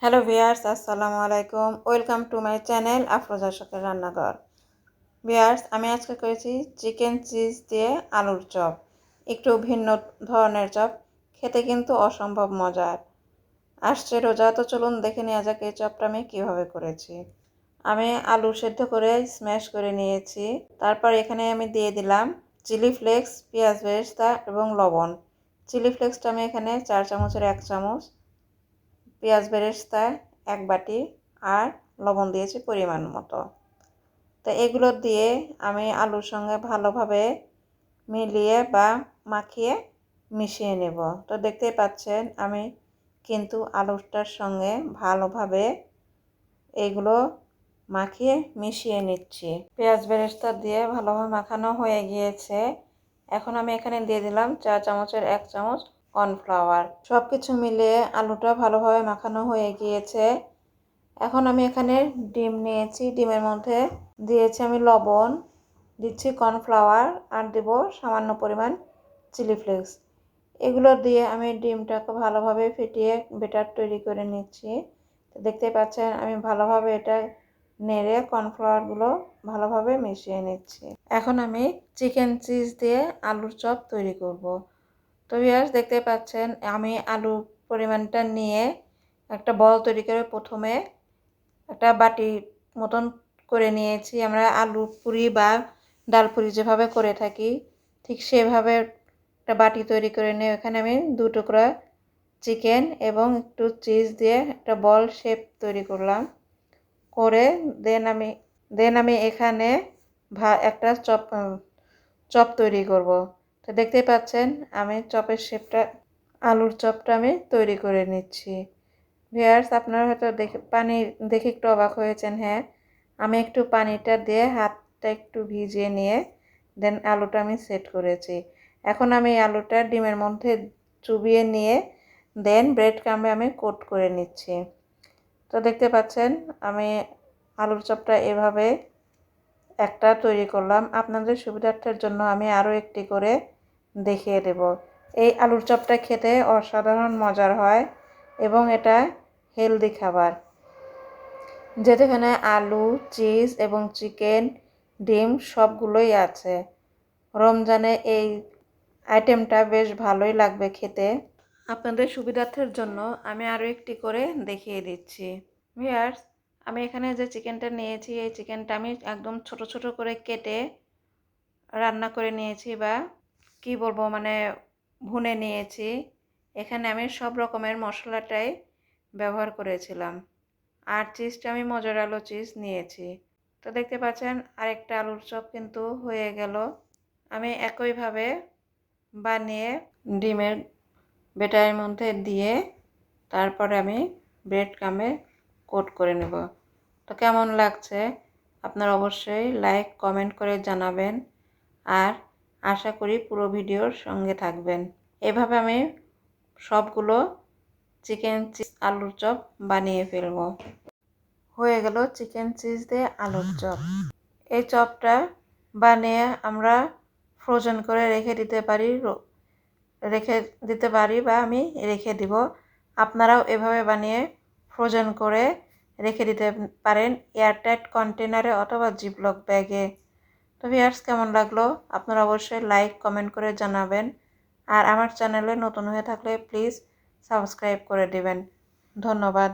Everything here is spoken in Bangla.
হ্যালো ভিয়ার্স, আসসালামু আলাইকুম। Welcome to my channel Afroza শখের রান্নাঘর। ভিয়ার্স, আমি আজকে করেছি চিকেন চিজ দিয়ে আলুর চপ। একটু ভিন্ন ধরনের চপ, খেতে কিন্তু অসম্ভব মজার। আসছে রোজা, তো চলুন দেখে নেওয়া যাক এই চপটা আমি কীভাবে করেছি। আমি আলু সেদ্ধ করে স্ম্যাশ করে নিয়েছি। তারপর এখানে আমি দিয়ে দিলাম চিলি ফ্লেক্স, পেঁয়াজ বেরেস্তা এবং লবণ। চিলি ফ্লেক্সটা আমি এখানে 4 চামচের 1 চামচ, পেঁয়াজ বেরেস্তা 1 বাটি আর লবণ দিয়েছি পরিমাণ মতো। তো এগুলো দিয়ে আমি আলুর সঙ্গে ভালোভাবে মিলিয়ে বা মাখিয়ে মিশিয়ে নেব। তো দেখতেই পাচ্ছেন আমি কিন্তু আলুটার সঙ্গে ভালোভাবে এগুলো মাখিয়ে মিশিয়ে নিচ্ছি। পেঁয়াজ বেরেস্তা দিয়ে ভালোভাবে মাখানো হয়ে গিয়েছে। এখন আমি এখানে দিয়ে দিলাম 4 চামচের 1 চামচ কর্নফ্লাওয়ার। সব কিছু মিলিয়ে আলুটা ভালোভাবে মাখানো হয়ে গিয়েছে। এখন আমি এখানে ডিম নিয়েছি, ডিমের মধ্যে দিয়েছি আমি লবণ, দিচ্ছি কর্নফ্লাওয়ার আর দেব সামান্য পরিমাণ চিলি ফ্লেক্স। এগুলো দিয়ে আমি ডিমটাকে ভালোভাবে ফেটিয়ে ব্যাটার তৈরি করে নিচ্ছি। দেখতে পাচ্ছেন আমি ভালোভাবে এটা নেড়ে কর্নফ্লাওয়ারগুলো ভালোভাবে মিশিয়ে নিচ্ছি। এখন আমি চিকেন চিজ দিয়ে আলুর চপ তৈরি করব। তো ভিউয়ার্স, দেখতে পাচ্ছেন আমি আলুর পরিমাণটা নিয়ে একটা বল তৈরি করে প্রথমে একটা বাটি মতন করে নিয়েছি। আমরা আলু পুরি বা ডাল পুরি যেভাবে করে থাকি ঠিক সেভাবে একটা বাটি তৈরি করে নিয়ে এখানে আমি 2 টুকরা চিকেন এবং একটু চিজ দিয়ে একটা বল শেপ তৈরি করলাম। করে দেন আমি এখানে একটা চপ তৈরি করব। তো দেখতেই পাচ্ছেন আমি চপের শেপটা, আলুর চপটা আমি তৈরি করে নিচ্ছি। ভিউয়ার্স, আপনারা হয়তো পানি দেখে একটু অবাক হয়েছেন। হ্যাঁ, আমি একটু পানিটা দিয়ে হাতটা একটু ভিজিয়ে নিয়ে দেন আলুটা আমি সেট করেছি। এখন আমি আলুটা ডিমের মধ্যে চুবিয়ে নিয়ে দেন ব্রেড ক্রাম্বে আমি কোট করে নিচ্ছি। তো দেখতে পাচ্ছেন আমি আলুর চপটা এভাবে একটা তৈরি করলাম। আপনাদের সুবিধার্থের জন্য আমি আরও একটি করে দেখিয়ে দেব। এই আলুর চপটা খেতে অসাধারণ মজার হয় এবং এটা হেলদি খাবার, যেখানে আলু, চিজ এবং চিকেন, ডিম সবগুলোই আছে। রমজানে এই আইটেমটা বেশ ভালোই লাগবে খেতে। আপনাদের সুবিধার্থের জন্য আমি আরও একটি করে দেখিয়ে দিচ্ছি। ভিউয়ার্স, আমি এখানে যে চিকেনটা নিয়েছি এই চিকেনটা আমি একদম ছোট ছোট করে কেটে রান্না করে নিয়েছি বা কি বলবো মানে ভুনে নিয়েছি। এখানে আমি সব রকমের মশলাটাই ব্যবহার করেছিলাম আর চিজটা আমি মজরেলা চিজ নিয়েছি। তো দেখতে পাচ্ছেন আরেকটা আলুর চপ কিন্তু হয়ে গেল। আমি একইভাবে বানিয়ে ডিমের ব্যাটারের মধ্যে দিয়ে তারপরে আমি ব্রেড ক্রাম্বে কোট করে নেব। তো কেমন লাগছে আপনারা অবশ্যই লাইক কমেন্ট করে জানাবেন আর আশা করি পুরো ভিডিওর সঙ্গে থাকবেন। এভাবে আমি সবগুলো চিকেন চিজ আলুর চপ বানিয়ে ফেলব। হয়ে গেল চিকেন চিজ দিয়ে আলুর চপ। এই চপটা বানিয়ে আমরা ফ্রোজেন করে রেখে দিতে পারি বা আমি রেখে দিব। আপনারাও এভাবে বানিয়ে ফ্রোজেন করে রেখে দিতে পারেন এয়ারটাইট কন্টেনারে অথবা জিপলক ব্যাগে। তো ভিউয়ার্স, কেমন লাগলো আপনারা অবশ্যই লাইক কমেন্ট করে জানাবেন আর আমার চ্যানেলে নতুন হয়ে থাকলে প্লিজ সাবস্ক্রাইব করে দিবেন। ধন্যবাদ।